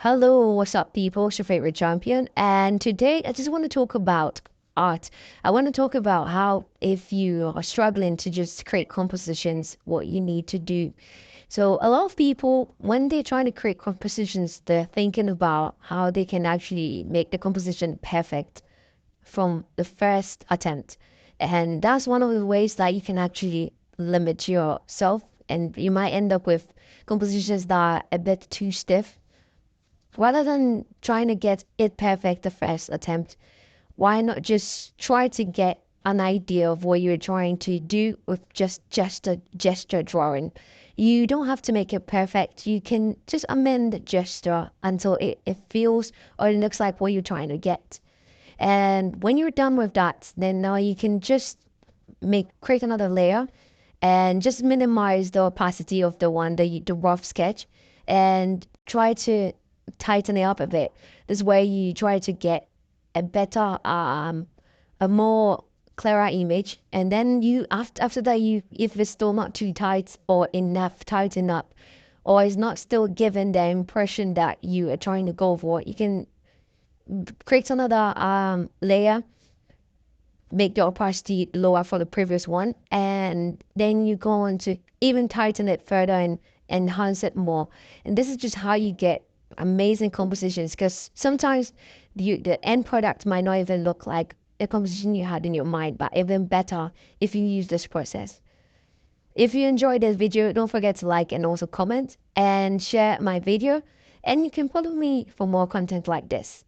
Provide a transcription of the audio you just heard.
Hello, what's up, people? It's your favorite champion. And today I just want to talk about art. I want to talk about how, if you are struggling to just create compositions, what you need to do. So, a lot of people, when they're trying to create compositions, they're thinking about how they can actually make the composition perfect from the first attempt. And that's one of the ways that you can actually limit yourself. And you might end up with compositions that are a bit too stiff rather than trying to get it perfect the first attempt. Why not just try to get an idea of what you're trying to do with just a gesture drawing? You don't have to make it perfect. You can just amend the gesture until it feels or it looks like what you're trying to get. And when you're done with that, then now you can just create another layer and just minimize the opacity of the rough sketch and try to tighten it up a bit. This way you try to get a better a more clearer image, and then you after that, you if it's still not too tight or enough tighten up, or it's not still giving the impression that you are trying to go for, you can create another layer, make the opacity lower for the previous one, and then you go on to even tighten it further and enhance it more. And this is just how you get amazing compositions, because sometimes the end product might not even look like the composition you had in your mind, but even better if you use this process. If you enjoyed this video, don't forget to like and also comment and share my video, and you can follow me for more content like this.